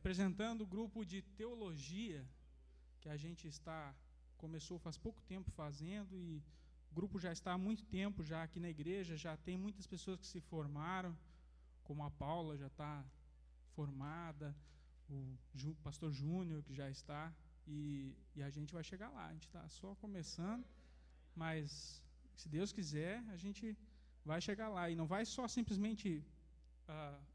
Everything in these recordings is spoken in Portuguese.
representando o grupo de teologia que a gente começou faz pouco tempo fazendo, e o grupo já está há muito tempo já aqui na igreja, já tem muitas pessoas que se formaram, como a Paula já está formada, o pastor Júnior que já está, e a gente vai chegar lá. A gente está só começando, mas se Deus quiser a gente vai chegar lá, e não vai só simplesmente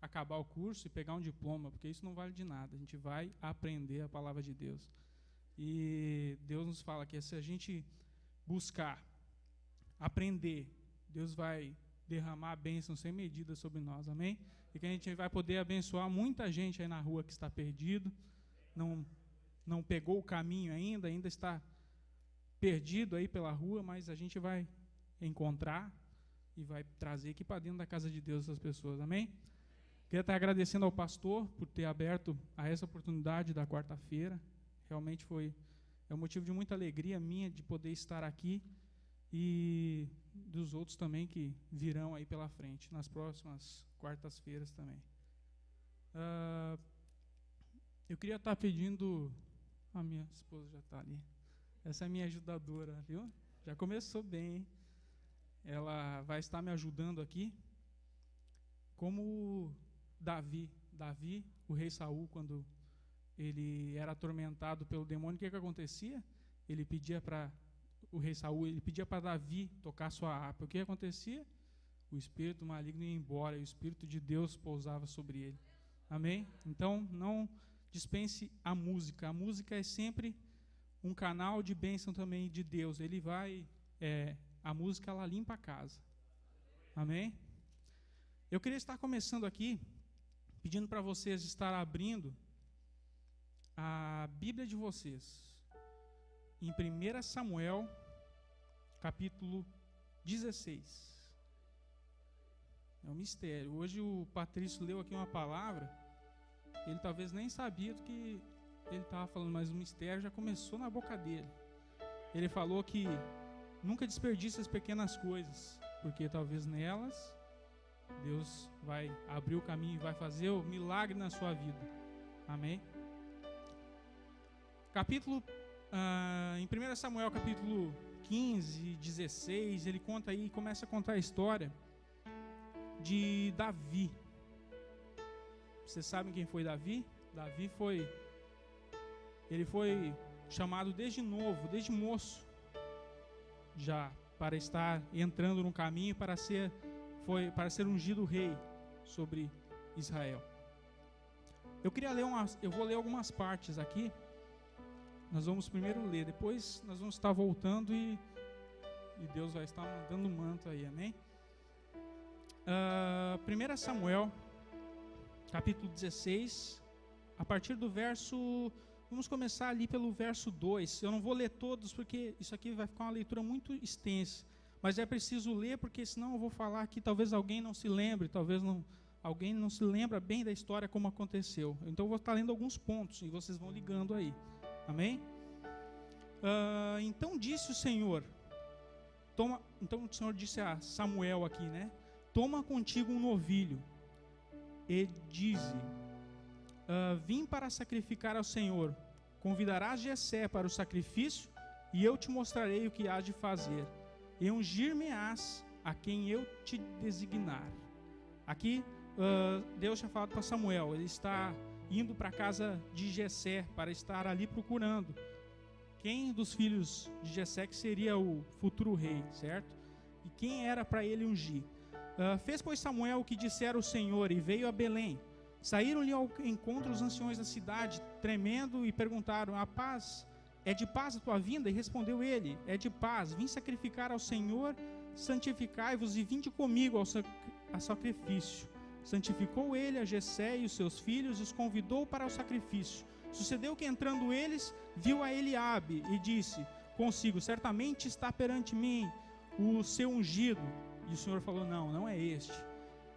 acabar o curso e pegar um diploma, porque isso não vale de nada. A gente vai aprender a palavra de Deus, e Deus nos fala que se a gente buscar aprender, Deus vai derramar bênção sem medida sobre nós, amém? E que a gente vai poder abençoar muita gente aí na rua que está perdido, não pegou o caminho ainda está perdido aí pela rua, mas a gente vai encontrar e vai trazer aqui para dentro da casa de Deus essas pessoas, amém? Queria estar agradecendo ao pastor por ter aberto a essa oportunidade da quarta-feira. Realmente é um motivo de muita alegria minha de poder estar aqui, e dos outros também que virão aí pela frente, nas próximas quartas-feiras também. Eu queria estar pedindo, a minha esposa já está ali, essa é a minha ajudadora, viu? Já começou bem, hein? Ela vai estar me ajudando aqui, como Davi, o rei Saul, quando ele era atormentado pelo demônio, o que acontecia? Ele pedia para o rei Saul, ele pedia para Davi tocar sua harpa. O que acontecia? O espírito maligno ia embora, e o espírito de Deus pousava sobre ele. Amém? Então, não dispense a música. A música é sempre um canal de bênção também de Deus. Ele vai, a música, ela limpa a casa. Amém? Eu queria estar começando aqui, pedindo para vocês estar abrindo a Bíblia de vocês em 1 Samuel, capítulo 16. É um mistério. Hoje o Patrício leu aqui uma palavra, ele talvez nem sabia do que ele estava falando, mas o mistério já começou na boca dele. Ele falou que nunca desperdice as pequenas coisas, porque talvez nelas Deus vai abrir o caminho e vai fazer o milagre na sua vida. Amém? Em 1 Samuel, capítulo 15, 16, ele começa a contar a história de Davi. Vocês sabem quem foi Davi? Davi foi chamado desde novo, desde moço, já para estar entrando no caminho para ser ungido rei sobre Israel. Eu vou ler algumas partes aqui. Nós vamos primeiro ler, depois nós vamos estar voltando e Deus vai estar dando manto aí, amém? 1 Samuel, capítulo 16, a partir do verso... Vamos começar ali pelo verso 2. Eu não vou ler todos, porque isso aqui vai ficar uma leitura muito extensa. Mas é preciso ler, porque senão eu vou falar que talvez alguém não se lembre, alguém não se lembra bem da história como aconteceu. Então eu vou estar lendo alguns pontos e vocês vão ligando aí. Amém? Então disse o Senhor, então o Senhor disse a Samuel aqui, né? Toma contigo um novilho e dize, vim para sacrificar ao Senhor, convidarás Jessé para o sacrifício e eu te mostrarei o que hás de fazer, e ungir-me-ás a quem eu te designar. Aqui Deus tinha falado para Samuel, ele está indo para a casa de Jessé para estar ali procurando quem dos filhos de Jessé que seria o futuro rei, certo? E quem era para ele ungir. Fez, pois, Samuel o que dissera o Senhor e veio a Belém. Saíram-lhe ao encontro os anciões da cidade, tremendo, e perguntaram, é de paz a tua vinda? E respondeu ele, é de paz, vim sacrificar ao Senhor, santificai-vos e vinde comigo ao sacrifício. Santificou ele a Jessé e os seus filhos e os convidou para o sacrifício. Sucedeu que, entrando eles, viu a Eliabe e disse consigo, certamente está perante mim o seu ungido. E o Senhor falou, não é este.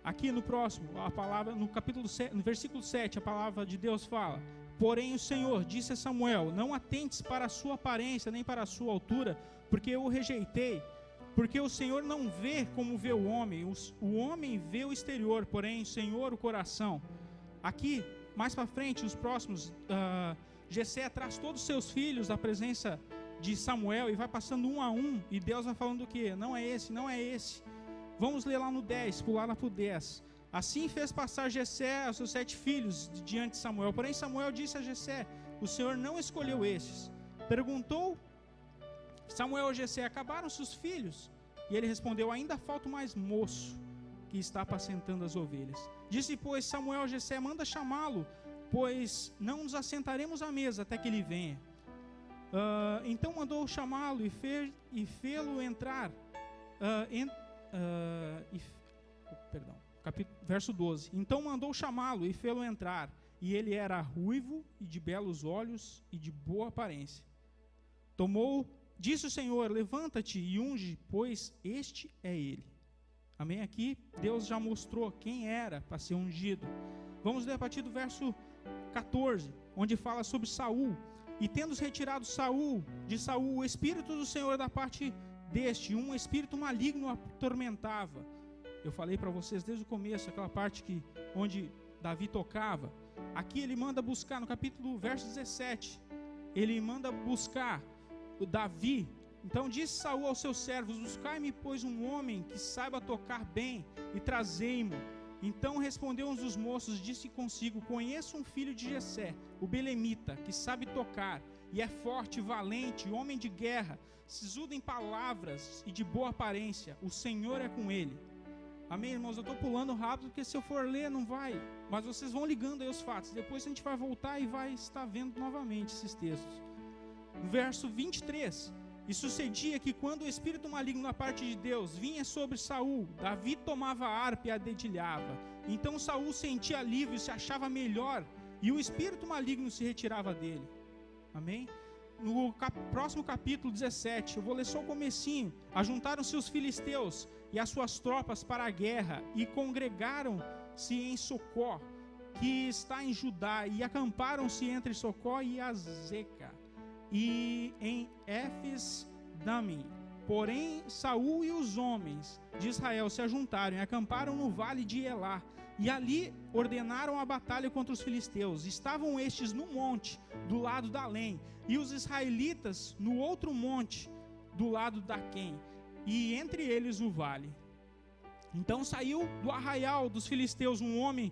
Aqui no próximo, a palavra, no capítulo 7, no versículo 7, a palavra de Deus fala, porém o Senhor disse a Samuel, não atentes para a sua aparência, nem para a sua altura, porque eu o rejeitei. Porque o Senhor não vê como vê o homem vê o exterior, porém o Senhor o coração. Aqui mais para frente, os próximos, Jessé traz todos os seus filhos à presença de Samuel e vai passando um a um, e Deus vai falando o quê? Não é esse, não é esse. Vamos ler lá no 10, pular lá para o 10. Assim fez passar Jessé aos seus 7 filhos diante de Samuel. Porém Samuel disse a Jessé: o Senhor não escolheu estes. Perguntou Samuel a Jessé: acabaram-se os filhos? E ele respondeu: ainda falta o mais moço, que está apacentando as ovelhas. Disse, pois, Samuel a Jessé: manda chamá-lo, pois não nos assentaremos à mesa até que ele venha. Então mandou chamá-lo e fê-lo entrar. Verso 12. Então mandou chamá-lo e fê-lo entrar. E ele era ruivo e de belos olhos e de boa aparência. Disse o Senhor: levanta-te e unge, pois este é ele. Amém? Aqui Deus já mostrou quem era para ser ungido. Vamos ler a partir do verso 14, onde fala sobre Saul. E tendo retirado de Saul o Espírito do Senhor da parte deste, um espírito maligno o atormentava. Eu falei para vocês desde o começo, aquela parte onde Davi tocava. Aqui ele manda buscar, no verso 17, ele manda buscar o Davi. Então disse Saul aos seus servos: buscai-me, pois, um homem que saiba tocar bem, e trazei-mo. Então respondeu um dos moços, disse consigo: conheço um filho de Jessé, o belemita, que sabe tocar, e é forte, valente, homem de guerra, sisudo em palavras e de boa aparência. O Senhor é com ele. Amém, irmãos? Eu estou pulando rápido, porque se eu for ler não vai, mas vocês vão ligando aí os fatos. Depois a gente vai voltar e vai estar vendo novamente esses textos. Verso 23. E sucedia que quando o espírito maligno da parte de Deus vinha sobre Saul, Davi tomava a harpa e a dedilhava. Então Saul sentia alívio e se achava melhor, e o espírito maligno se retirava dele. Amém? No próximo capítulo 17, eu vou ler só o comecinho. Ajuntaram-se os filisteus e as suas tropas para a guerra, e congregaram-se em Socó, que está em Judá, e acamparam-se entre Socó e Azeca, e em Éfes-Damim. Porém Saul e os homens de Israel se ajuntaram e acamparam no vale de Elá, e ali ordenaram a batalha contra os filisteus. Estavam estes no monte do lado da Além, e os israelitas no outro monte do lado da Quém, e entre eles o vale. Então saiu do arraial dos filisteus um homem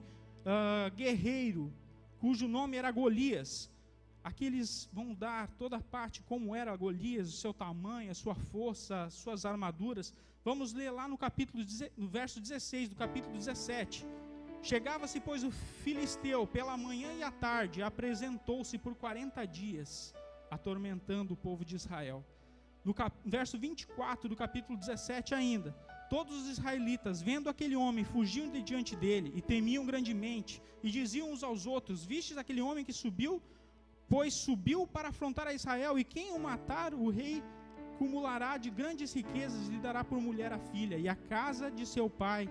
guerreiro, cujo nome era Golias. Aqui eles vão dar toda a parte como era Golias, o seu tamanho, a sua força, as suas armaduras. Vamos ler lá no verso 16 do capítulo 17. Chegava-se, pois, o filisteu pela manhã e à tarde, apresentou-se por 40 dias, atormentando o povo de Israel. No verso 24 do capítulo 17 ainda, todos os israelitas, vendo aquele homem, fugiam de diante dele e temiam grandemente, e diziam uns aos outros: vistes aquele homem que subiu? Pois subiu para afrontar a Israel, e quem o matar, o rei cumulará de grandes riquezas e lhe dará por mulher a filha, e a casa de seu pai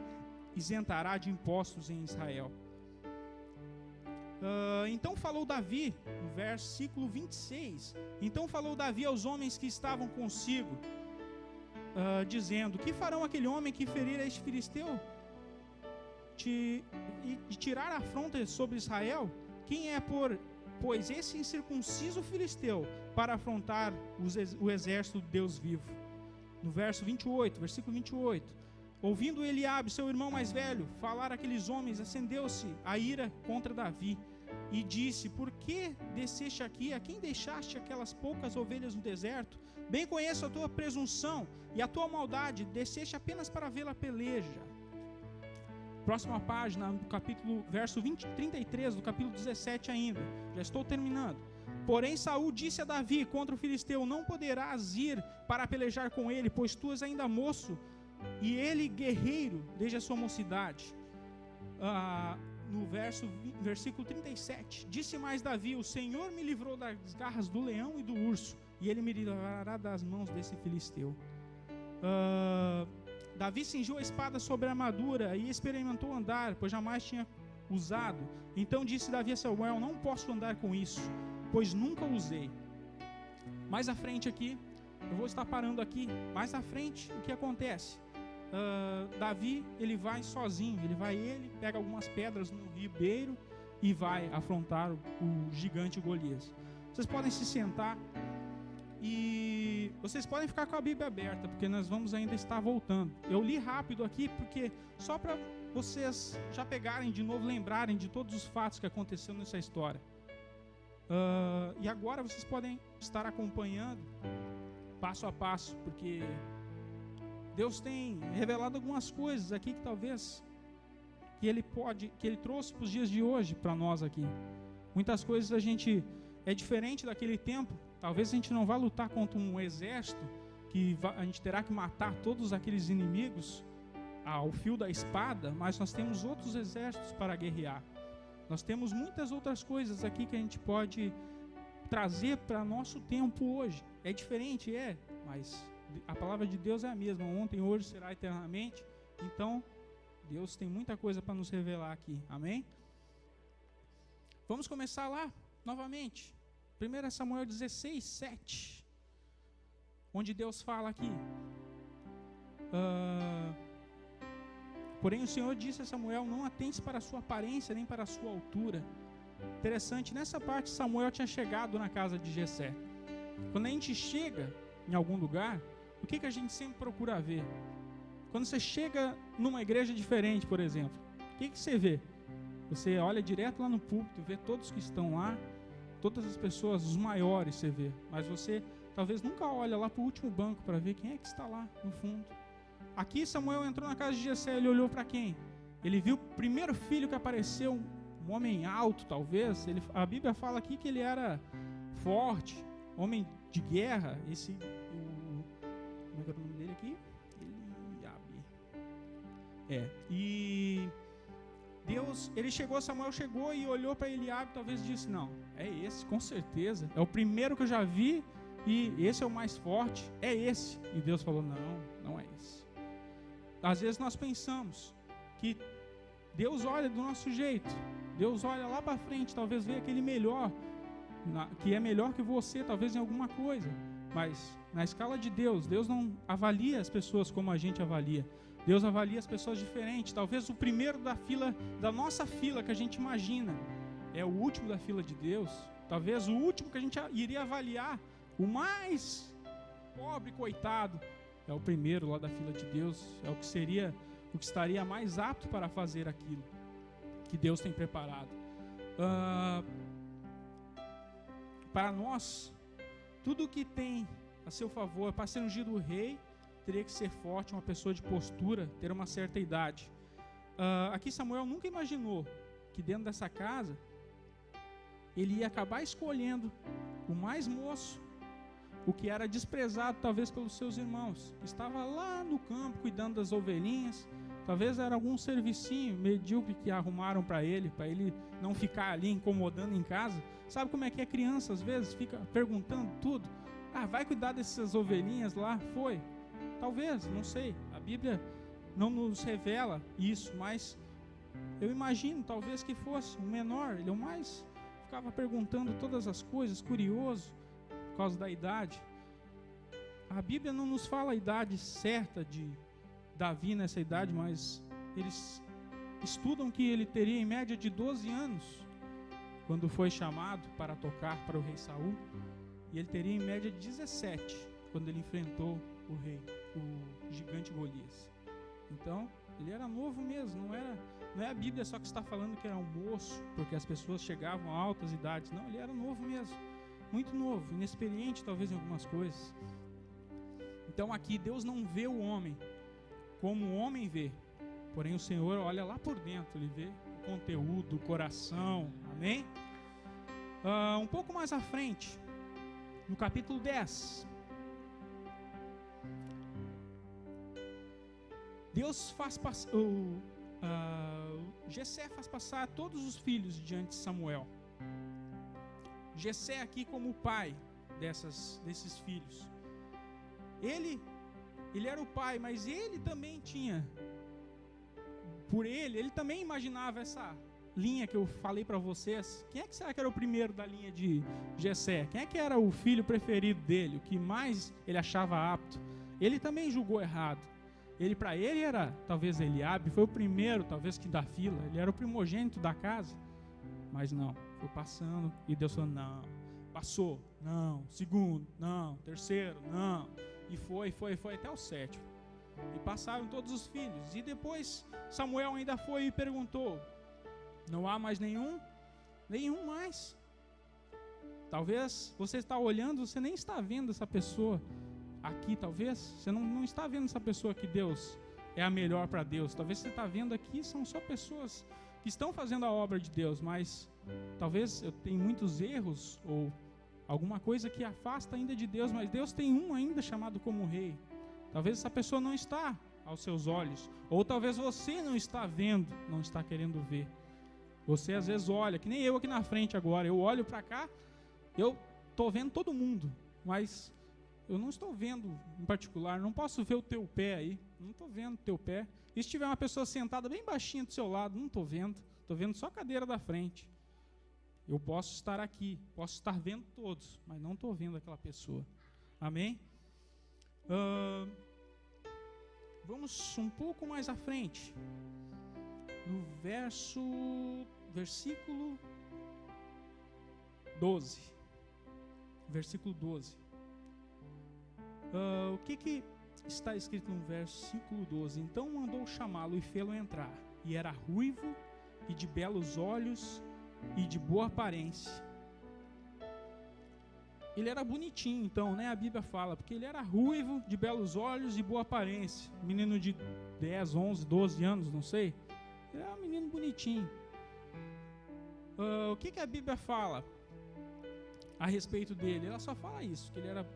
isentará de impostos em Israel. Então falou Davi, no versículo 26, então falou Davi aos homens que estavam consigo, dizendo: que farão aquele homem que ferir a este filisteu e tirar a afronta sobre Israel? Quem é pois esse incircunciso filisteu para afrontar o exército do Deus vivo? No versículo 28, ouvindo Eliabe, seu irmão mais velho, falar aqueles homens, acendeu-se a ira contra Davi, e disse: por que desceste aqui? A quem deixaste aquelas poucas ovelhas no deserto? Bem conheço a tua presunção e a tua maldade, desceste apenas para vê-la peleja. Próxima página, verso 33 do capítulo 17 ainda. Já estou terminando. Porém Saul disse a Davi contra o filisteu: não poderás ir para pelejar com ele, pois tu és ainda moço, e ele guerreiro desde a sua mocidade. No versículo 37, disse mais Davi: o Senhor me livrou das garras do leão e do urso, e ele me livrará das mãos desse filisteu. Davi cingiu a espada sobre a armadura e experimentou andar, pois jamais tinha usado. Então disse Davi a Samuel: não posso andar com isso, pois nunca usei. Mais à frente aqui, eu vou estar parando aqui. Mais à frente, o que acontece? Davi, ele vai sozinho, ele pega algumas pedras no ribeiro, e vai afrontar o gigante Golias. Vocês podem se sentar e vocês podem ficar com a Bíblia aberta, porque nós vamos ainda estar voltando. Eu li rápido aqui, porque só para vocês já pegarem de novo, lembrarem de todos os fatos que aconteceram nessa história. E agora vocês podem estar acompanhando passo a passo, porque Deus tem revelado algumas coisas aqui que talvez que Ele trouxe para os dias de hoje para nós aqui. Muitas coisas a gente é diferente daquele tempo. Talvez a gente não vá lutar contra um exército que a gente terá que matar todos aqueles inimigos ao fio da espada, mas nós temos outros exércitos para guerrear. Nós temos muitas outras coisas aqui que a gente pode trazer para nosso tempo hoje. É diferente, mas a palavra de Deus é a mesma, ontem, hoje, será eternamente. Então, Deus tem muita coisa para nos revelar aqui, amém? Vamos começar lá, novamente, 1 Samuel 16, 7, onde Deus fala aqui, porém o Senhor disse a Samuel, não atentes para a sua aparência, nem para a sua altura. Interessante, nessa parte Samuel tinha chegado na casa de Jessé. Quando a gente chega em algum lugar, o que a gente sempre procura ver? Quando você chega numa igreja diferente, por exemplo, o que você vê? Você olha direto lá no púlpito, vê todos que estão lá, todas as pessoas, os maiores você vê, mas você talvez nunca olha lá para o último banco para ver quem é que está lá no fundo. Aqui Samuel entrou na casa de Jessé, ele olhou para quem? Ele viu o primeiro filho que apareceu, um homem alto talvez, a Bíblia fala aqui que ele era forte, homem de guerra, como é que é o nome dele aqui? E Deus, Samuel chegou e olhou para Eliabe, talvez disse, não, é esse, com certeza, é o primeiro que eu já vi e esse é o mais forte, é esse. E Deus falou, não é esse. Às vezes nós pensamos que Deus olha do nosso jeito, Deus olha lá para frente, talvez veja aquele melhor, que é melhor que você, talvez em alguma coisa, mas na escala de Deus, Deus não avalia as pessoas como a gente avalia. Deus avalia as pessoas diferentes. Talvez o primeiro da nossa fila que a gente imagina é o último da fila de Deus. Talvez o último que a gente iria avaliar, o mais pobre, coitado, é o primeiro lá da fila de Deus. É o que estaria mais apto para fazer aquilo que Deus tem preparado. Para nós, tudo que tem a seu favor, para ser ungido o rei, teria que ser forte, uma pessoa de postura, ter uma certa idade. Aqui Samuel nunca imaginou que dentro dessa casa ele ia acabar escolhendo o mais moço, o que era desprezado talvez pelos seus irmãos, que estava lá no campo cuidando das ovelhinhas, talvez era algum servicinho medíocre que arrumaram para ele não ficar ali incomodando em casa. Sabe como é que é criança às vezes? Fica perguntando tudo. Vai cuidar dessas ovelhinhas lá? Foi. Talvez, não sei, a Bíblia não nos revela isso, mas eu imagino talvez que fosse um menor, ele é o mais, ficava perguntando todas as coisas, curioso, por causa da idade. A Bíblia não nos fala a idade certa de Davi nessa idade, mas eles estudam que ele teria em média de 12 anos, quando foi chamado para tocar para o rei Saul, e ele teria em média de 17, quando ele enfrentou o rei, o gigante Golias. Então, ele era novo mesmo, não é a Bíblia só que está falando que era um moço, porque as pessoas chegavam a altas idades. Não, ele era novo mesmo, muito novo, inexperiente talvez em algumas coisas. Então aqui Deus não vê o homem como o homem vê, porém o Senhor olha lá por dentro, Ele vê o conteúdo, o coração, amém? Um pouco mais à frente, no capítulo 10, Deus faz passar, Jessé faz passar todos os filhos diante de Samuel. Jessé aqui como o pai desses filhos. Ele era o pai, mas ele também tinha, ele também imaginava essa linha que eu falei para vocês. Quem é que será que era o primeiro da linha de Jessé? Quem é que era o filho preferido dele, o que mais ele achava apto? Ele também julgou errado. Para ele era, talvez Eliabe, foi o primeiro, talvez que da fila, ele era o primogênito da casa. Mas não, foi passando e Deus falou, não. Passou, não. Segundo, não. Terceiro, não. E foi até o 7º. E passaram todos os filhos. E depois Samuel ainda foi e perguntou, não há mais nenhum? Nenhum mais. Talvez você está olhando, você nem está vendo essa pessoa aqui, talvez. Você não está vendo essa pessoa que Deus é a melhor para Deus. Talvez você está vendo aqui, são só pessoas que estão fazendo a obra de Deus, mas talvez eu tenha muitos erros ou alguma coisa que afasta ainda de Deus, mas Deus tem um ainda chamado como rei. Talvez essa pessoa não está aos seus olhos, ou talvez você não está vendo, não está querendo ver. Você às vezes olha, que nem eu aqui na frente agora, eu olho para cá, eu estou vendo todo mundo, mas eu não estou vendo em particular, não posso ver o teu pé aí, não estou vendo o teu pé. E se tiver uma pessoa sentada bem baixinha do seu lado, não estou vendo só a cadeira da frente. Eu posso estar aqui, posso estar vendo todos, mas não estou vendo aquela pessoa. Amém? Vamos um pouco mais à frente. No versículo 12. Versículo 12. O que está escrito no versículo 12? Então mandou chamá-lo e fê-lo entrar. E era ruivo e de belos olhos e de boa aparência. Ele era bonitinho, então, né? A Bíblia fala, porque ele era ruivo, de belos olhos e boa aparência. Menino de 10, 11, 12 anos, não sei. Ele era um menino bonitinho. O que a Bíblia fala a respeito dele? Ela só fala isso, que ele era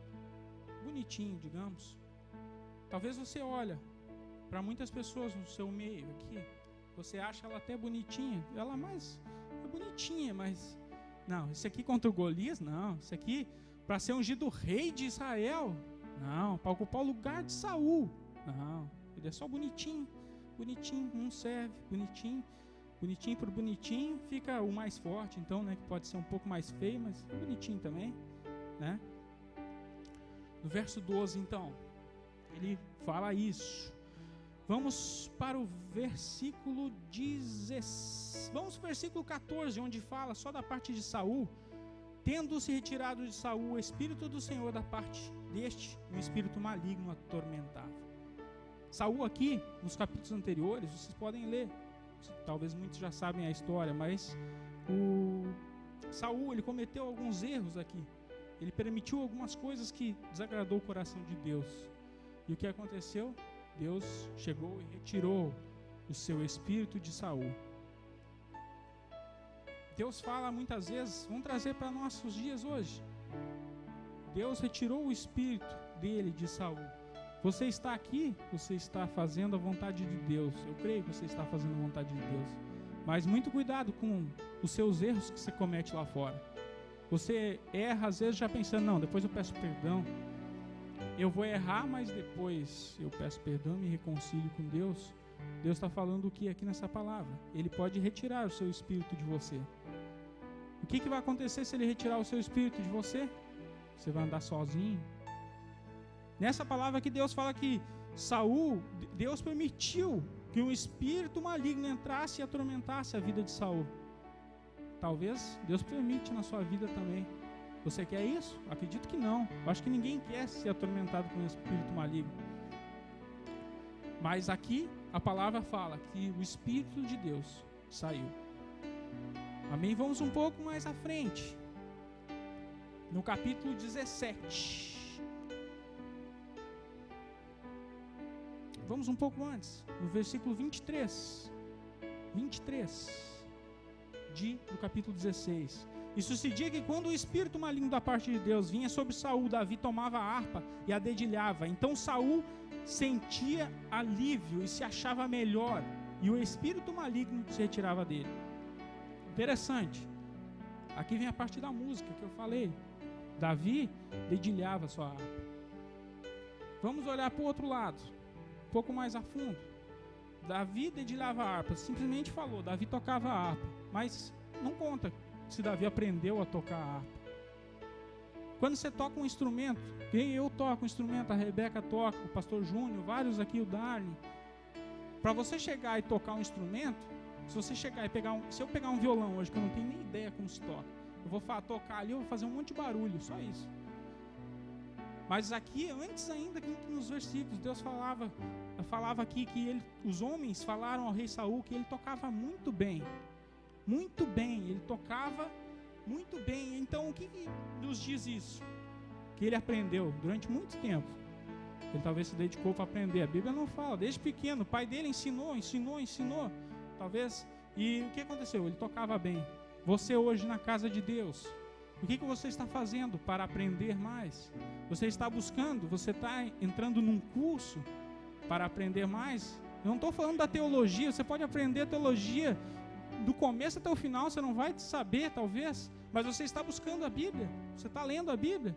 bonitinho, digamos. Talvez você olha para muitas pessoas no seu meio aqui, você acha ela até bonitinha, ela mais é bonitinha, mas não, esse aqui contra o Golias, não, esse aqui para ser ungido rei de Israel, não, para ocupar o lugar de Saul, não, ele é só bonitinho, não serve, bonitinho por bonitinho, fica o mais forte, então, né, que pode ser um pouco mais feio, mas é bonitinho também, né? No verso 12, então, ele fala isso. Vamos para o versículo 16. Vamos para o versículo 14, onde fala só da parte de Saul. Tendo-se retirado de Saul o Espírito do Senhor da parte deste, um espírito maligno atormentava. Saul aqui, nos capítulos anteriores, vocês podem ler. Talvez muitos já sabem a história, mas Saul, ele cometeu alguns erros aqui. Ele permitiu algumas coisas que desagradou o coração de Deus. E o que aconteceu? Deus chegou e retirou o seu espírito de Saul. Deus fala muitas vezes, vamos trazer para nossos dias hoje. Deus retirou o espírito dele de Saul. Você está aqui, você está fazendo a vontade de Deus. Eu creio que você está fazendo a vontade de Deus. Mas muito cuidado com os seus erros que você comete lá fora. Você erra às vezes já pensando, não, depois eu peço perdão. Eu vou errar, mas depois eu peço perdão, me reconcilio com Deus. Deus está falando o que aqui nessa palavra? Ele pode retirar o seu espírito de você. O que vai acontecer se ele retirar o seu espírito de você? Você vai andar sozinho. Nessa palavra aqui Deus fala que Saul, Deus permitiu que um espírito maligno entrasse e atormentasse a vida de Saul. Talvez Deus permite na sua vida também. Você quer isso? Acredito que não. Eu acho que ninguém quer ser atormentado com um espírito maligno. Mas aqui a palavra fala que o Espírito de Deus saiu. Amém? Vamos um pouco mais à frente. No capítulo 17. Vamos um pouco antes. No versículo 23. 23 do capítulo 16. E sucedia que quando o espírito maligno da parte de Deus vinha sobre Saul, Davi tomava a harpa e a dedilhava. Então Saul sentia alívio e se achava melhor, e o espírito maligno se retirava dele. Interessante. Aqui vem a parte da música que eu falei. Davi dedilhava sua harpa. Vamos olhar para o outro lado, um pouco mais a fundo. Davi dedilhava a harpa, simplesmente falou, Davi tocava a harpa, mas não conta se Davi aprendeu a tocar a harpa. Quando você toca um instrumento, eu toco um instrumento, a Rebeca toca, o pastor Júnior, vários aqui, o Darley. Para você chegar e tocar um instrumento, Se você chegar e se eu pegar um violão hoje, que eu não tenho nem ideia como se toca, eu vou tocar ali, eu vou fazer um monte de barulho, só isso. Mas aqui, antes ainda, aqui nos versículos, Deus falava aqui que os homens falaram ao rei Saul que ele tocava muito bem. Muito bem, ele tocava muito bem. Então, o que nos diz isso? Que ele aprendeu durante muito tempo. Ele talvez se dedicou para aprender. A Bíblia não fala, desde pequeno, o pai dele ensinou. Talvez, e o que aconteceu? Ele tocava bem. Você hoje na casa de Deus, o que você está fazendo para aprender mais? Você está buscando? Você está entrando num curso para aprender mais? Eu não estou falando da teologia. Você pode aprender a teologia do começo até o final. Você não vai saber, talvez, mas você está buscando a Bíblia. Você está lendo a Bíblia.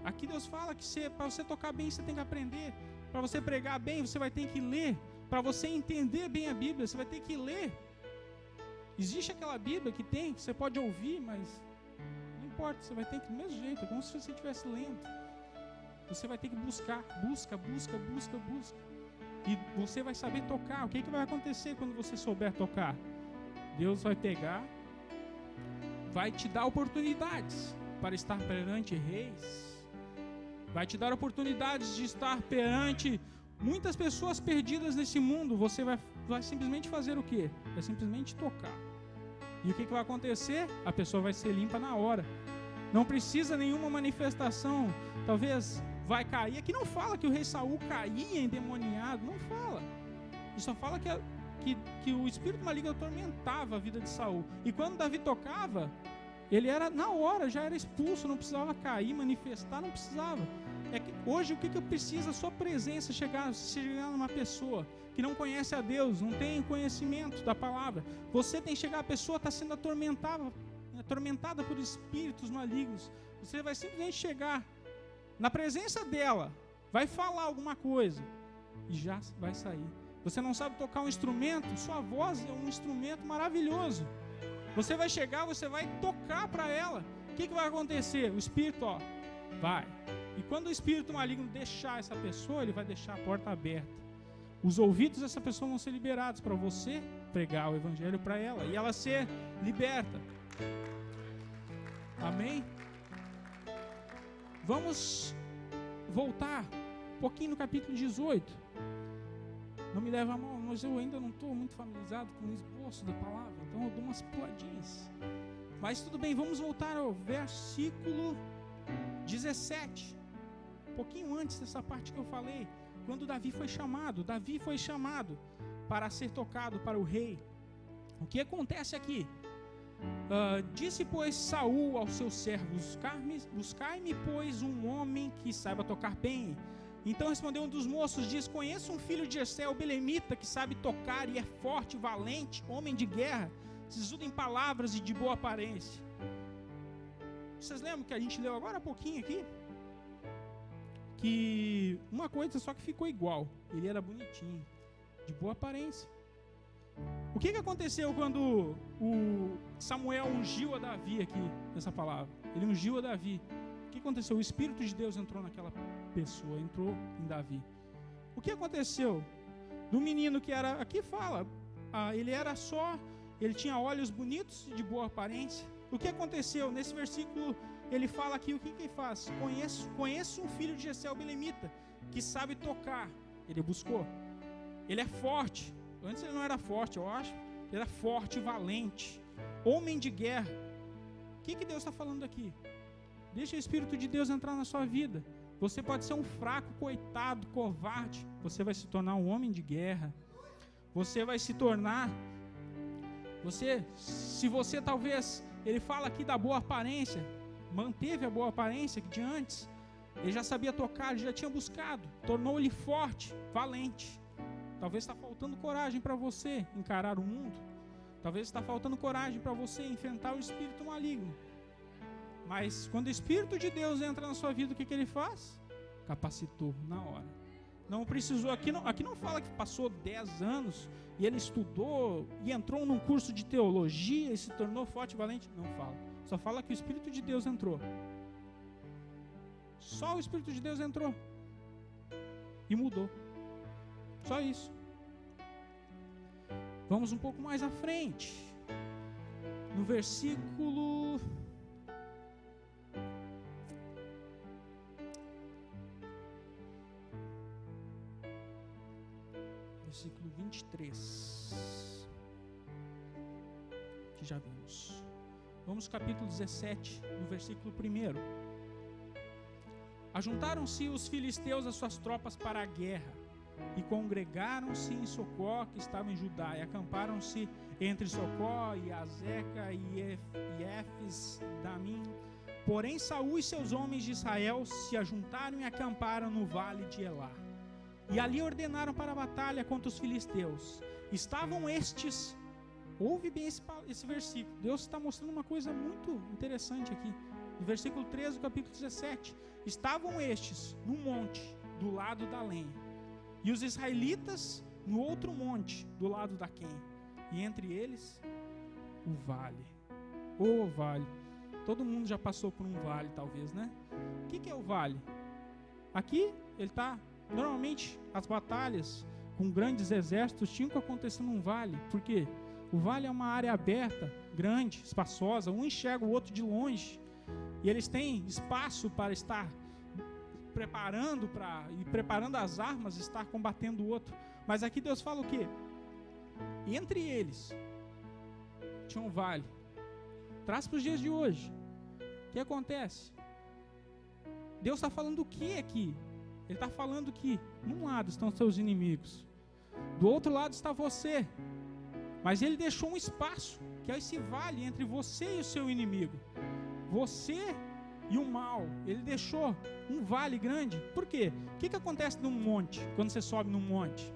Aqui Deus fala que para você tocar bem, você tem que aprender. Para você pregar bem, você vai ter que ler. Para você entender bem a Bíblia, você vai ter que ler. Existe aquela Bíblia que você pode ouvir, mas não importa, você vai ter que, do mesmo jeito, é como se você estivesse lendo. Você vai ter que buscar, busca. E você vai saber tocar. O que vai acontecer quando você souber tocar? Deus vai pegar, vai te dar oportunidades para estar perante reis, vai te dar oportunidades de estar perante muitas pessoas perdidas nesse mundo. Você vai simplesmente fazer o quê? Vai simplesmente tocar. E o que vai acontecer? A pessoa vai ser limpa na hora. Não precisa nenhuma manifestação. Talvez vai cair. Aqui não fala que o rei Saul caía endemoniado. Não fala. Ele só fala que o espírito maligno atormentava a vida de Saul. E quando Davi tocava, ele era na hora, já era expulso. Não precisava cair, manifestar, não precisava. Hoje o que eu preciso? A sua presença chegar numa pessoa que não conhece a Deus, não tem conhecimento da palavra. Você tem que chegar, a pessoa está sendo atormentada por espíritos malignos. Você vai simplesmente chegar na presença dela, vai falar alguma coisa e já vai sair. Você não sabe tocar um instrumento? Sua voz é um instrumento maravilhoso. Você vai chegar, você vai tocar para ela. O que vai acontecer? O espírito, vai. E quando o espírito maligno deixar essa pessoa, ele vai deixar a porta aberta. Os ouvidos dessa pessoa vão ser liberados para você pregar o evangelho para ela e ela ser liberta. Amém? Vamos voltar um pouquinho no capítulo 18. Não me leva a mal, mas eu ainda não estou muito familiarizado com o esboço da palavra, então eu dou umas puladinhas. Mas tudo bem, vamos voltar ao versículo 17. Um pouquinho antes dessa parte que eu falei, quando Davi foi chamado para ser tocado para o rei. O que acontece aqui? Disse, pois, Saul aos seus servos: buscai-me, pois, um homem que saiba tocar bem. Então respondeu um dos moços, diz: conheço um filho de Jessé, o belemita, que sabe tocar e é forte, valente, homem de guerra, sisudo em palavras e de boa aparência. Vocês lembram que a gente leu agora há pouquinho aqui? Que uma coisa só que ficou igual. Ele era bonitinho, de boa aparência. O que aconteceu quando o Samuel ungiu a Davi aqui, nessa palavra? Ele ungiu a Davi. O que aconteceu? O Espírito de Deus entrou naquela pessoa, entrou em Davi. O que aconteceu? Do menino que era, aqui fala, ele tinha olhos bonitos e de boa aparência. O que aconteceu? Nesse versículo, ele fala aqui, o que ele faz? Conheço um filho de Jessé, o belemita, que sabe tocar. Ele buscou. Ele é forte. Antes ele não era forte, eu acho. Ele era forte, valente, homem de guerra. O que Deus está falando aqui? Deixa o Espírito de Deus entrar na sua vida. Você pode ser um fraco, coitado, covarde. Você vai se tornar um homem de guerra. Você vai se tornar... Se você talvez... Ele fala aqui da boa aparência. Manteve a boa aparência de antes. Ele já sabia tocar, ele já tinha buscado. Tornou-lhe forte, valente. Talvez está faltando coragem para você encarar o mundo. Talvez está faltando coragem para você enfrentar o espírito maligno. Mas quando o Espírito de Deus entra na sua vida, o que ele faz? Capacitou na hora. Não precisou, aqui não fala que passou 10 anos e ele estudou e entrou num curso de teologia e se tornou forte e valente. Não fala. Só fala que o Espírito de Deus entrou. Só o Espírito de Deus entrou e mudou. Só isso. Vamos um pouco mais à frente. No versículo 23. Que já vimos. Vamos capítulo 17, no versículo 1. Ajuntaram-se os filisteus às suas tropas para a guerra, e congregaram-se em Socó, que estava em Judá, e acamparam-se entre Socó e Azeca e Efes-damim. Porém Saul e seus homens de Israel se ajuntaram e acamparam no vale de Elá, e ali ordenaram para a batalha contra os filisteus. Estavam estes, ouve bem esse versículo, Deus está mostrando uma coisa muito interessante aqui, no versículo 13 do capítulo 17. Estavam estes no monte, do lado da lenha, e os israelitas no outro monte, do lado da Quém, e entre eles o vale. O vale. Todo mundo já passou por um vale, talvez, né? O que é o vale? Aqui ele está. Normalmente as batalhas com grandes exércitos tinham que acontecer num vale. Por quê? O vale é uma área aberta, grande, espaçosa. Um enxerga o outro de longe, e eles têm espaço para estar preparando as armas, estar combatendo o outro. Mas aqui Deus fala o quê? Entre eles tinha um vale. Traz para os dias de hoje. O que acontece? Deus está falando o que aqui? Ele está falando que num lado estão seus inimigos, do outro lado está você, mas ele deixou um espaço, que é esse vale entre você e o seu inimigo, você e o mal. Ele deixou um vale grande. Por quê? O que acontece num monte, quando você sobe num monte?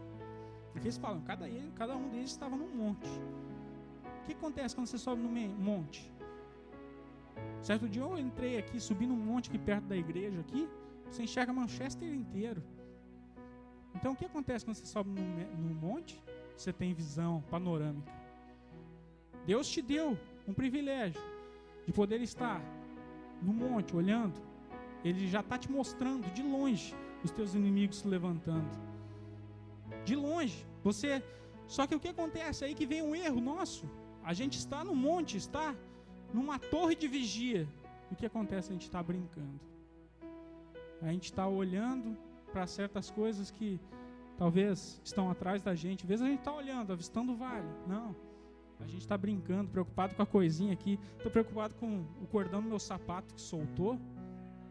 Porque eles falam, cada um deles estava num monte. O que acontece quando você sobe num monte? Certo dia eu entrei aqui, subi num monte aqui perto da igreja aqui, você enxerga Manchester inteiro. Então o que acontece quando você sobe no monte? Você tem visão panorâmica. Deus te deu um privilégio de poder estar no monte olhando. Ele já está te mostrando de longe os teus inimigos se levantando. De longe. Só que o que acontece? Aí que vem um erro nosso. A gente está no monte, está numa torre de vigia. O que acontece? A gente está brincando. A gente está olhando para certas coisas que talvez estão atrás da gente. Às vezes a gente está olhando, avistando o vale. Não, a gente está brincando, preocupado com a coisinha aqui. Estou preocupado com o cordão do meu sapato que soltou.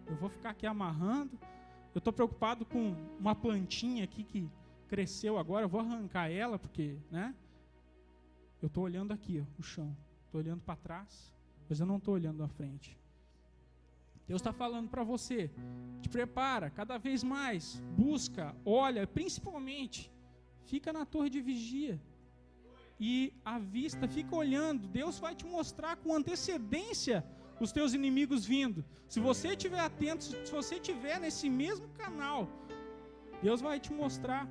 Eu vou ficar aqui amarrando. Eu estou preocupado com uma plantinha aqui que cresceu agora. Eu vou arrancar ela porque, né? Eu estou olhando aqui, ó, o chão. Estou olhando para trás, mas eu não estou olhando à frente. Deus está falando para você, te prepara cada vez mais, busca, olha, principalmente, fica na torre de vigia e à vista, fica olhando. Deus vai te mostrar com antecedência os teus inimigos vindo. Se você estiver atento, se você estiver nesse mesmo canal, Deus vai te mostrar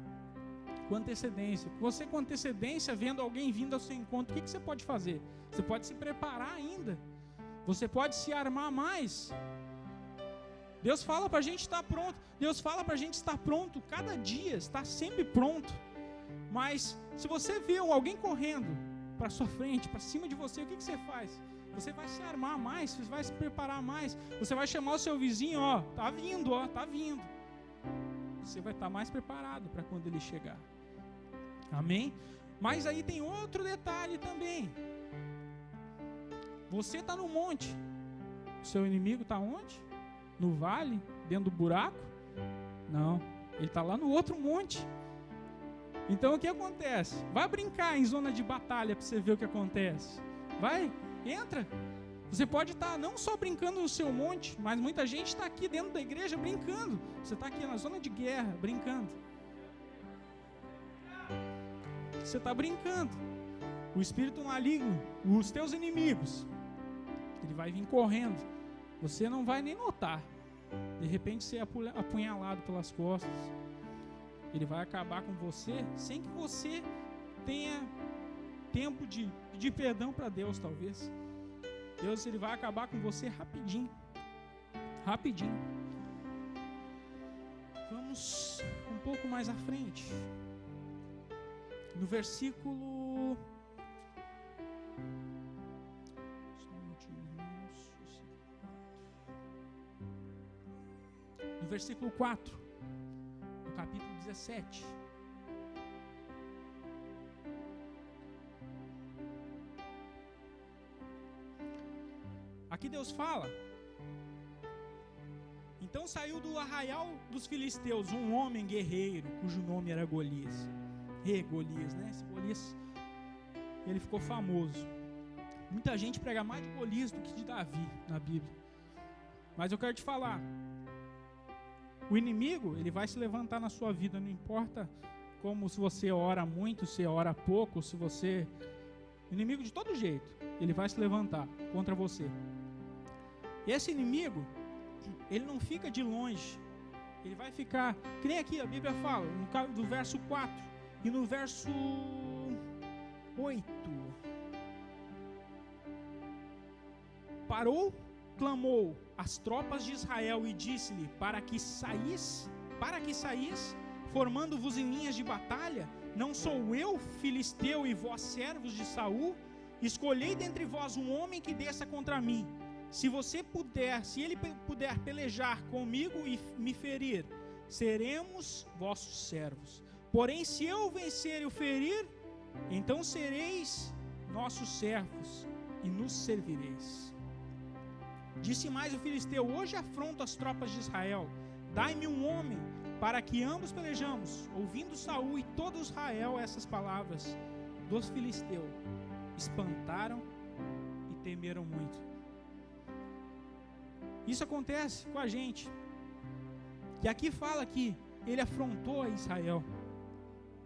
com antecedência. Você com antecedência, vendo alguém vindo ao seu encontro, o que você pode fazer? Você pode se preparar ainda, você pode se armar mais. Deus fala para a gente estar pronto. Deus fala para a gente estar pronto cada dia, estar sempre pronto. Mas se você vê alguém correndo para sua frente, para cima de você, o que você faz? Você vai se armar mais, você vai se preparar mais. Você vai chamar o seu vizinho, tá vindo, tá vindo. Você vai estar mais preparado para quando ele chegar. Amém? Mas aí tem outro detalhe também. Você está no monte, o seu inimigo está onde? No vale, dentro do buraco? Não, ele está lá no outro monte. Então o que acontece? Vai brincar em zona de batalha para você ver o que acontece. Vai, entra. Você pode estar não só brincando no seu monte, mas muita gente está aqui dentro da igreja brincando. Você está aqui na zona de guerra, brincando. Você está brincando. O espírito maligno, os teus inimigos, ele vai vir correndo. Você não vai nem notar. De repente você é apunhalado pelas costas. Ele vai acabar com você sem que você tenha tempo de pedir perdão para Deus, talvez. Deus, ele vai acabar com você rapidinho. Rapidinho. Vamos um pouco mais à frente. no versículo... No versículo 4, no capítulo 17. Aqui Deus fala: então saiu do arraial dos filisteus um homem guerreiro, cujo nome era Golias. Golias, né? Esse Golias, ele ficou famoso. Muita gente prega mais de Golias do que de Davi na Bíblia. Mas eu quero te falar, o inimigo, ele vai se levantar na sua vida, não importa como, se você ora muito, se ora pouco, se você... O inimigo de todo jeito, ele vai se levantar contra você. E esse inimigo, ele não fica de longe, ele vai ficar, que nem aqui a Bíblia fala, no verso 4 e no verso 8. Parou, clamou as tropas de Israel e disse-lhe: para que saís, formando-vos em linhas de batalha? Não sou eu filisteu e vós servos de Saul? Escolhei dentre vós um homem que desça contra mim. Se ele puder pelejar comigo e me ferir, seremos vossos servos. Porém, se eu vencer e o ferir, então sereis nossos servos e nos servireis. Disse mais o filisteu: hoje afronto as tropas de Israel. Dai-me um homem para que ambos pelejamos. Ouvindo Saul e todo Israel essas palavras dos filisteus, espantaram e temeram muito. Isso acontece com a gente. E aqui fala que ele afrontou a Israel.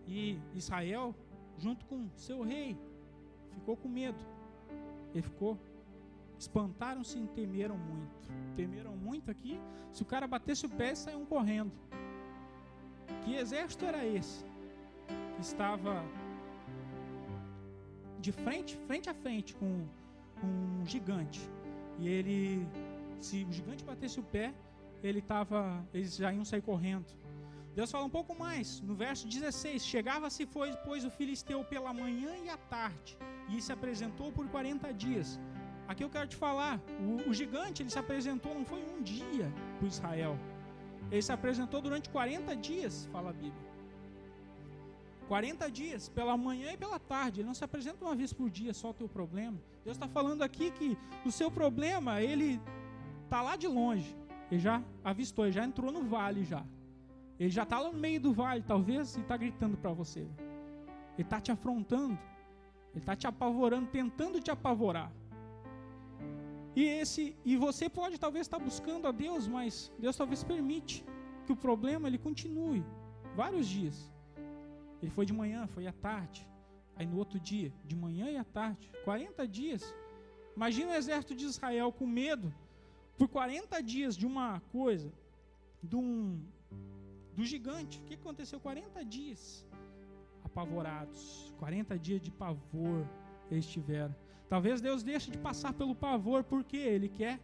E Israel, junto com seu rei, ficou com medo. Espantaram-se e temeram muito. Temeram muito aqui. Se o cara batesse o pé, saíam correndo. Que exército era esse? Que estava de frente a frente com um gigante. E ele... Se o gigante batesse o pé, eles já iam sair correndo. Deus fala um pouco mais, no verso 16: chegava-se, pois, o filisteu pela manhã e à tarde, e se apresentou por 40 dias. Aqui eu quero te falar, o gigante, ele se apresentou, não foi um dia para Israel. Ele se apresentou durante 40 dias, fala a Bíblia. 40 dias, pela manhã e pela tarde. Ele não se apresenta uma vez por dia, só o teu problema. Deus está falando aqui que o seu problema, ele... está lá de longe, ele já avistou, ele já entrou no vale já. Ele já está lá no meio do vale, talvez, e está gritando para você. Ele está te afrontando, ele está te apavorando, tentando te apavorar. E você pode talvez estar buscando a Deus, mas Deus talvez permite que o problema ele continue vários dias. Ele foi de manhã, foi à tarde, aí no outro dia, de manhã e à tarde, 40 dias. Imagina o exército de Israel com medo por 40 dias de uma coisa, do gigante. O que aconteceu? 40 dias apavorados, 40 dias de pavor eles tiveram. Talvez Deus deixe de passar pelo pavor porque Ele quer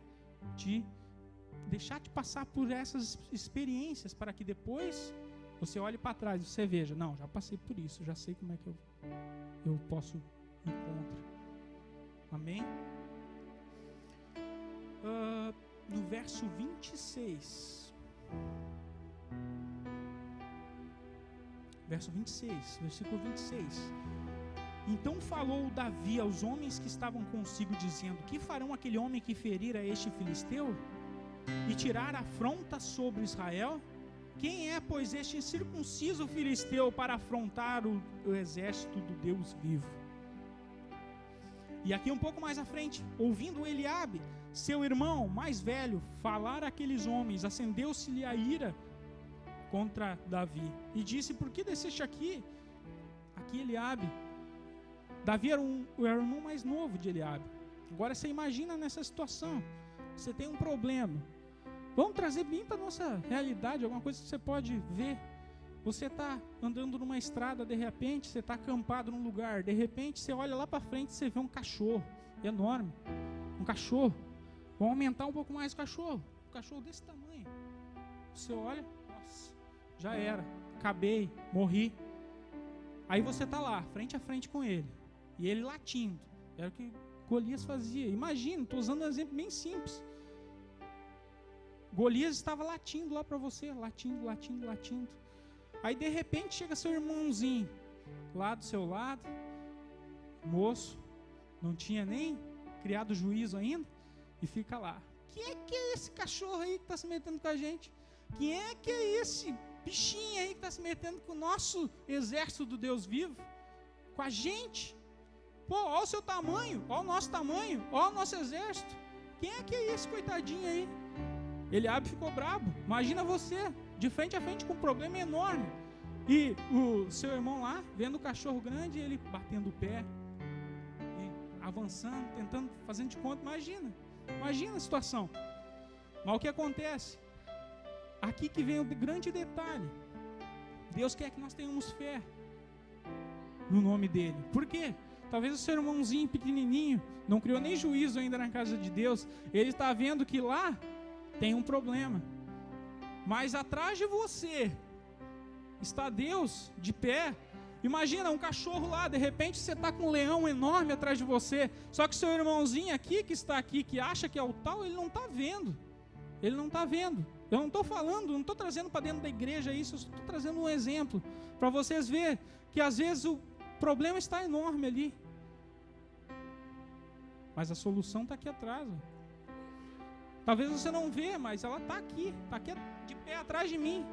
deixar de passar por essas experiências, para que depois você olhe para trás e você veja: não, já passei por isso, já sei como é que eu posso ir contra. Amém? No verso 26, versículo 26: então falou Davi aos homens que estavam consigo, dizendo: que farão aquele homem que ferir a este filisteu e tirar a afronta sobre Israel? Quem é, pois, este incircunciso filisteu para afrontar o exército do Deus vivo? E aqui um pouco mais à frente: ouvindo Eliabe, seu irmão mais velho, falar àqueles homens, acendeu-se-lhe a ira contra Davi, e disse: por que desceste aqui? Aqui Eliabe, Davi era o irmão mais novo de Eliabe. Agora você imagina nessa situação, você tem um problema. Vamos trazer bem para a nossa realidade, alguma coisa que você pode ver. Você está andando numa estrada, de repente você está acampado num lugar, de repente você olha lá para frente e você vê um cachorro enorme, um cachorro. Vamos aumentar um pouco mais o cachorro, um cachorro desse tamanho. Você olha, nossa, já era, acabei, morri. Aí você está lá, frente a frente com ele, e ele latindo. Era o que Golias fazia. Imagina, estou usando um exemplo bem simples. Golias estava latindo lá para você, latindo. Aí de repente chega seu irmãozinho lá do seu lado, moço, não tinha nem criado juízo ainda, e fica lá. Quem é esse cachorro aí que está se metendo com a gente? Quem é esse bichinho aí que está se metendo com o nosso exército do Deus vivo? Com a gente? Pô, olha o seu tamanho, olha o nosso tamanho, olha o nosso exército. Quem é esse coitadinho aí? Eliabe ficou brabo. Imagina você, de frente a frente com um problema enorme. E o seu irmão lá, vendo o cachorro grande, ele batendo o pé, avançando, tentando, fazendo de conta. Imagina a situação. Mas o que acontece? Aqui que vem o grande detalhe. Deus quer que nós tenhamos fé no nome dele. Por quê? Talvez o seu irmãozinho pequenininho, não criou nem juízo ainda na casa de Deus, ele está vendo que lá tem um problema. Mas atrás de você está Deus de pé. Imagina um cachorro lá, de repente você está com um leão enorme atrás de você, só que seu irmãozinho aqui, que está aqui, que acha que é o tal, ele não está vendo. Ele não está vendo. Eu não estou falando, não estou trazendo para dentro da igreja isso, eu estou trazendo um exemplo para vocês verem que às vezes o problema está enorme ali, mas a solução está aqui atrás. Talvez você não vê, mas ela está aqui de pé atrás de mim.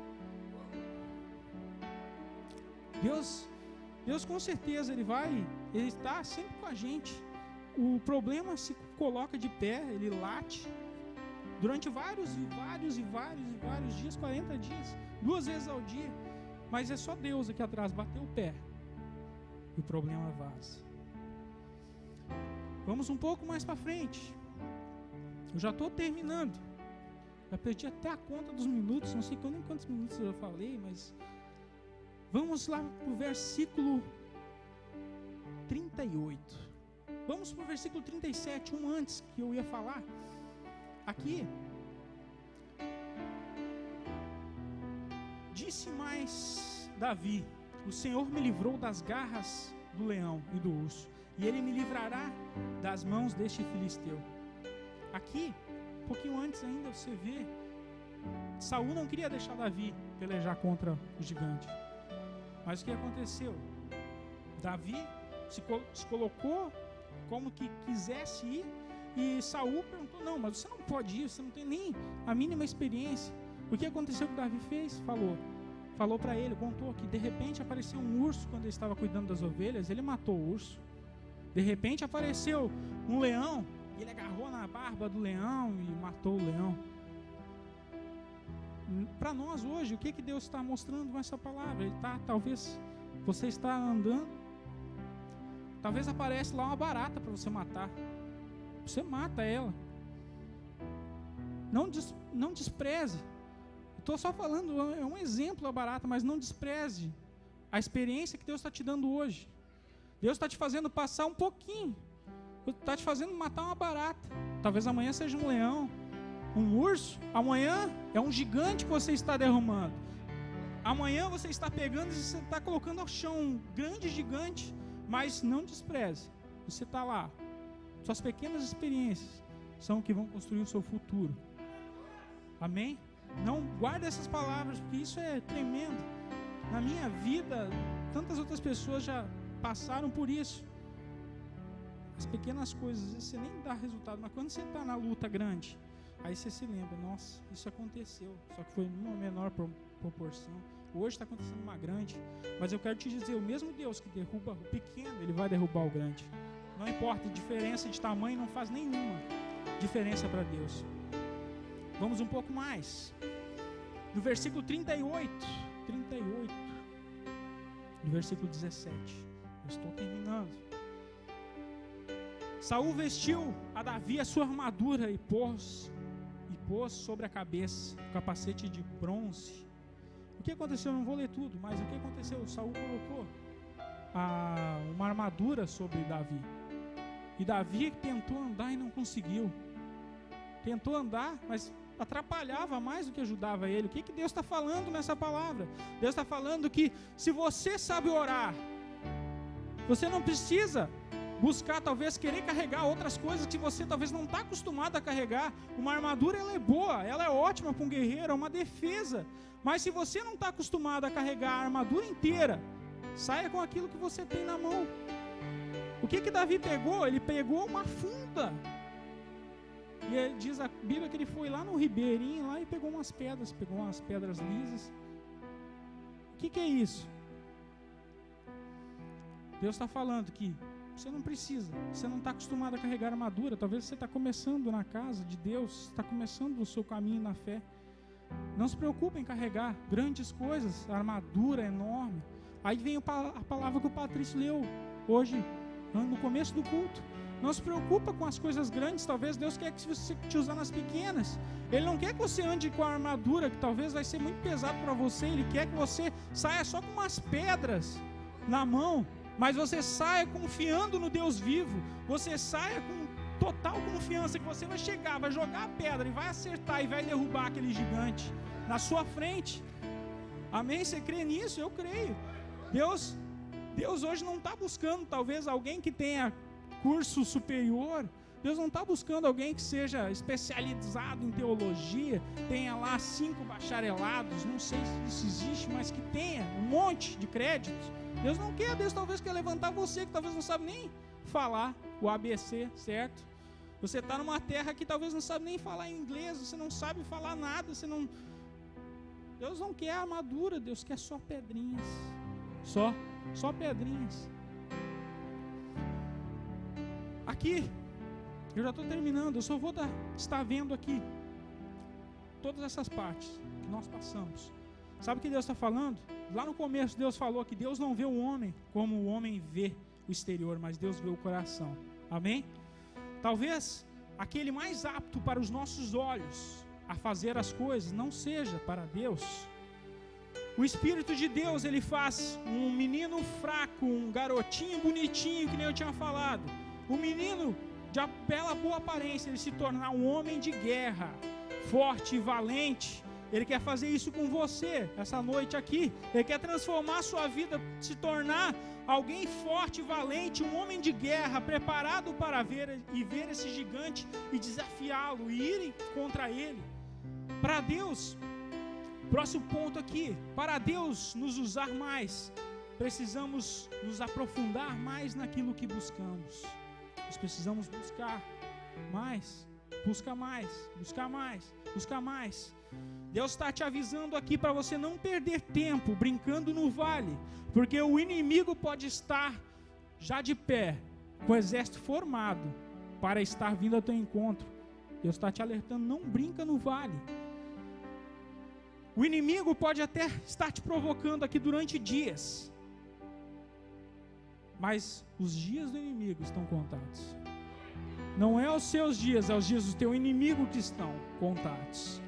Deus com certeza Ele está sempre com a gente. O problema se coloca de pé, ele late durante vários dias, 40 dias, 2 vezes ao dia, mas é só Deus aqui atrás bater o pé e o problema vaza. Vamos um pouco mais para frente. Eu já estou terminando, já perdi até a conta dos minutos, não sei nem quantos minutos eu já falei, mas vamos lá para o versículo 38. Vamos para o versículo 37, antes que eu ia falar. Aqui, disse mais Davi: o Senhor me livrou das garras do leão e do urso, e Ele me livrará das mãos deste filisteu. Aqui, um pouquinho antes ainda, você vê, Saul não queria deixar Davi pelejar contra o gigante. Mas o que aconteceu? Davi se colocou como que quisesse ir, e Saul perguntou: não, mas você não pode ir, você não tem nem a mínima experiência. O que aconteceu que Davi fez? Falou para ele, contou que de repente apareceu um urso quando ele estava cuidando das ovelhas, ele matou o urso. De repente apareceu um leão, e ele agarrou na barba do leão e matou o leão. Para nós hoje, o que Deus está mostrando com essa palavra? Talvez você está andando, talvez aparece lá uma barata para você matar. Você mata ela. Não despreze. Estou só falando, é um exemplo a barata, mas não despreze a experiência que Deus está te dando hoje. Deus está te fazendo passar um pouquinho, está te fazendo matar uma barata. Talvez amanhã seja um leão, um urso. Amanhã é um gigante que você está derrubando. Amanhã você está pegando e você está colocando ao chão um grande gigante. Mas não despreze. Você está lá. Suas pequenas experiências são o que vão construir o seu futuro. Amém? Não guarde essas palavras, porque isso é tremendo. Na minha vida, tantas outras pessoas já passaram por isso. As pequenas coisas, às vezes você nem dá resultado, mas quando você está na luta grande, aí você se lembra: nossa, isso aconteceu, só que foi em uma menor proporção. Hoje está acontecendo uma grande, mas eu quero te dizer, o mesmo Deus que derruba o pequeno, Ele vai derrubar o grande. Não importa, diferença de tamanho não faz nenhuma diferença para Deus. Vamos um pouco mais. No versículo 38, no versículo 17. Eu estou terminando. Saul vestiu a Davi a sua armadura e pôs sobre a cabeça o capacete de bronze. O que aconteceu? Eu não vou ler tudo, mas o que aconteceu? Saul colocou uma armadura sobre Davi. E Davi tentou andar e não conseguiu. Tentou andar, mas atrapalhava mais do que ajudava ele. O que Deus está falando nessa palavra? Deus está falando que se você sabe orar, Você não precisa buscar, talvez, querer carregar outras coisas que você talvez não está acostumado a carregar. Uma armadura, ela é boa, ela é ótima para um guerreiro, é uma defesa. Mas se você não está acostumado a carregar a armadura inteira, saia com aquilo que você tem na mão. O que Davi pegou? Ele pegou uma funda. E diz a Bíblia que ele foi lá no ribeirinho lá e pegou umas pedras lisas. O que é isso? Deus está falando que você não precisa, você não está acostumado a carregar armadura. Talvez você está começando na casa de Deus, está começando o seu caminho na fé. Não se preocupe em carregar grandes coisas, a armadura enorme. Aí vem a palavra que o Patrício leu hoje, no começo do culto. Não se preocupa com as coisas grandes. Talvez Deus quer que você te usar nas pequenas. Ele não quer que você ande com a armadura, que talvez vai ser muito pesado para você. Ele quer que você saia só com umas pedras na mão, mas você saia confiando no Deus vivo. Você saia com total confiança que você vai chegar, vai jogar a pedra e vai acertar e vai derrubar aquele gigante na sua frente. Amém? Você crê nisso? Eu creio. Deus hoje não está buscando talvez alguém que tenha curso superior. Deus não está buscando alguém que seja especializado em teologia, tenha lá 5 bacharelados, não sei se isso existe, mas que tenha um monte de créditos. Deus não quer. Deus talvez quer levantar você que talvez não sabe nem falar o ABC, certo? Você está numa terra que talvez não sabe nem falar inglês, você não sabe falar nada, Deus não quer armadura, Deus quer só pedrinhas. Só pedrinhas. Aqui, eu já estou terminando, eu só vou estar vendo aqui todas essas partes que nós passamos. Sabe o que Deus está falando? Lá no começo Deus falou que Deus não vê o homem como o homem vê o exterior, mas Deus vê o coração. Amém? Talvez aquele mais apto para os nossos olhos a fazer as coisas não seja para Deus. O Espírito de Deus, ele faz um menino fraco, um garotinho bonitinho, que nem eu tinha falado, um menino de bela boa aparência, ele se tornar um homem de guerra, forte e valente. Ele quer fazer isso com você, essa noite aqui. Ele quer transformar a sua vida, se tornar alguém forte e valente, um homem de guerra, preparado para ver esse gigante e desafiá-lo, e ir contra ele. Para Deus, próximo ponto aqui, para Deus nos usar mais, precisamos nos aprofundar mais naquilo que buscamos. Nós precisamos buscar mais, buscar mais, buscar mais, buscar mais. Deus está te avisando aqui para você não perder tempo brincando no vale, porque o inimigo pode estar já de pé, com o exército formado, para estar vindo ao teu encontro. Deus está te alertando, não brinca no vale. O inimigo pode até estar te provocando aqui durante dias, mas os dias do inimigo estão contados. Não é os seus dias, é os dias do teu inimigo que estão contados.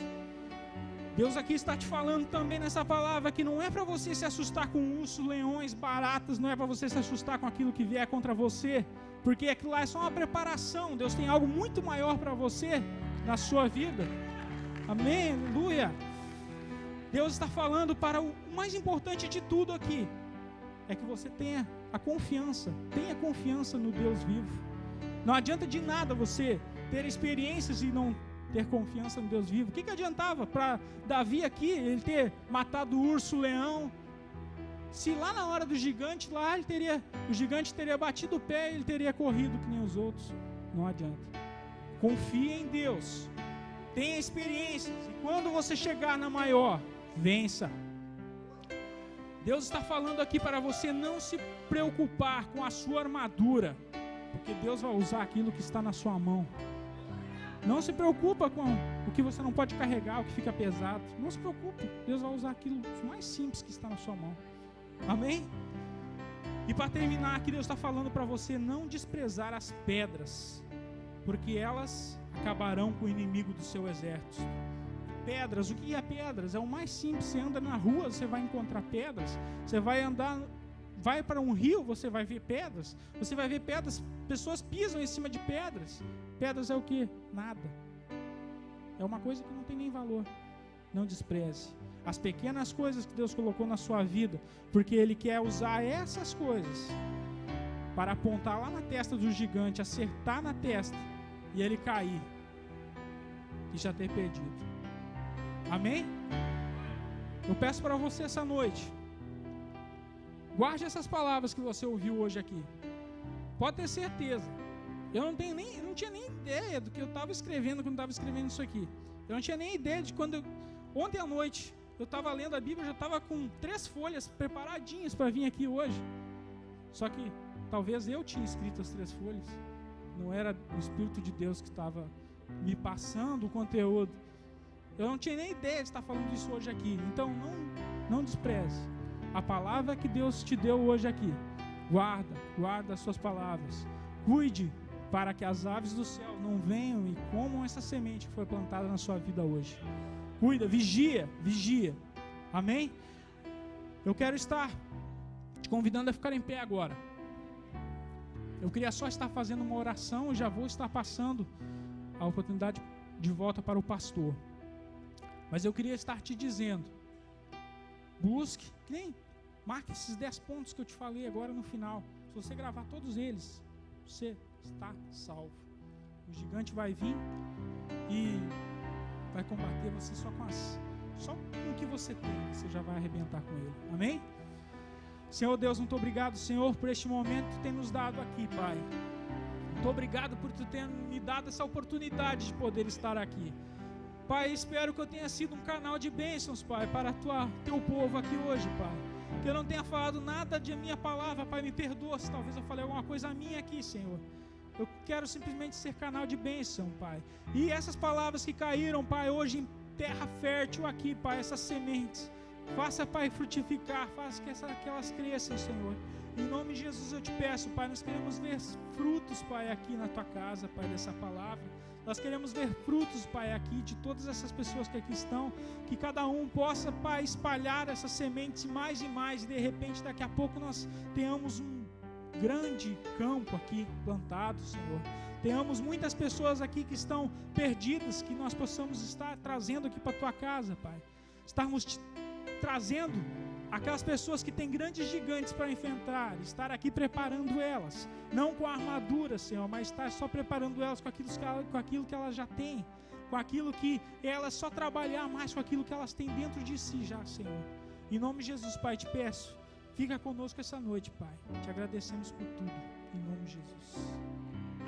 Deus aqui está te falando também nessa palavra que não é para você se assustar com ursos, leões, baratas, não é para você se assustar com aquilo que vier contra você, porque aquilo lá é só uma preparação. Deus tem algo muito maior para você na sua vida. Amém, aleluia. Deus está falando para o mais importante de tudo aqui, é que você tenha confiança no Deus vivo. Não adianta de nada você ter experiências e não ter confiança no Deus vivo. O que adiantava para Davi aqui, ele ter matado o urso, o leão, se lá na hora do gigante, o gigante teria batido o pé e ele teria corrido que nem os outros? Não adianta. Confie em Deus, tenha experiências, e quando você chegar na maior, vença. Deus está falando aqui para você não se preocupar com a sua armadura, porque Deus vai usar aquilo que está na sua mão. Não se preocupa com o que você não pode carregar, o que fica pesado. Não se preocupe, Deus vai usar aquilo mais simples que está na sua mão. Amém? E para terminar aqui, Deus está falando para você não desprezar as pedras, porque elas acabarão com o inimigo do seu exército. Pedras, o que é pedras? É o mais simples. Você anda na rua, você vai encontrar pedras. Você vai para um rio, você vai ver pedras. Você vai ver pedras, pessoas pisam em cima de pedras. Pedras é o que? Nada. É uma coisa que não tem nem valor. Não despreze as pequenas coisas que Deus colocou na sua vida, porque Ele quer usar essas coisas para apontar lá na testa do gigante, acertar na testa e ele cair e já ter perdido. Amém? Eu peço para você essa noite, guarde essas palavras que você ouviu hoje aqui. Pode ter certeza. Eu não tinha nem ideia do que eu estava escrevendo quando estava escrevendo isso aqui. Eu não tinha nem ideia de quando ontem à noite eu estava lendo a Bíblia, eu já estava com 3 folhas preparadinhas para vir aqui hoje. Só que talvez eu tinha escrito as 3 folhas. Não era o Espírito de Deus que estava me passando o conteúdo. Eu não tinha nem ideia de estar falando isso hoje aqui. Então não despreze a palavra que Deus te deu hoje aqui. Guarda as suas palavras. Cuide para que as aves do céu não venham e comam essa semente que foi plantada na sua vida hoje. Cuida, vigia. Amém? Eu quero estar te convidando a ficar em pé agora. Eu queria só estar fazendo uma oração e já vou estar passando a oportunidade de volta para o pastor. Mas eu queria estar te dizendo, busque, marque esses 10 pontos que eu te falei agora no final. Se você gravar todos eles, você está salvo. O gigante vai vir e vai combater você só com o que você tem. Você já vai arrebentar com ele. Amém? Senhor Deus, muito obrigado, Senhor, por este momento que tu tem nos dado aqui, Pai. Muito obrigado por tu ter me dado essa oportunidade de poder estar aqui. Pai, espero que eu tenha sido um canal de bênçãos, Pai, para teu povo aqui hoje, Pai. Que eu não tenha falado nada de minha palavra, Pai, me perdoa se talvez eu falei alguma coisa minha aqui, Senhor. Eu quero simplesmente ser canal de bênção, Pai. E essas palavras que caíram, Pai, hoje em terra fértil aqui, Pai, essas sementes, faça, Pai, frutificar, faça que elas cresçam, Senhor. Em nome de Jesus eu te peço, Pai, nós queremos ver frutos, Pai, aqui na tua casa, Pai, dessa palavra. Nós queremos ver frutos, Pai, aqui de todas essas pessoas que aqui estão, que cada um possa, Pai, espalhar essas sementes mais e mais, e de repente daqui a pouco nós tenhamos um grande campo aqui plantado, Senhor. Tenhamos muitas pessoas aqui que estão perdidas, que nós possamos estar trazendo aqui para a tua casa, Pai. Estarmos trazendo aquelas pessoas que têm grandes gigantes para enfrentar, estar aqui preparando elas, não com a armadura, Senhor, mas estar só preparando elas com aquilo que elas já têm, com aquilo que elas só trabalhar mais com aquilo que elas têm dentro de si já, Senhor. Em nome de Jesus, Pai, te peço, fica conosco essa noite, Pai. Te agradecemos por tudo, em nome de Jesus.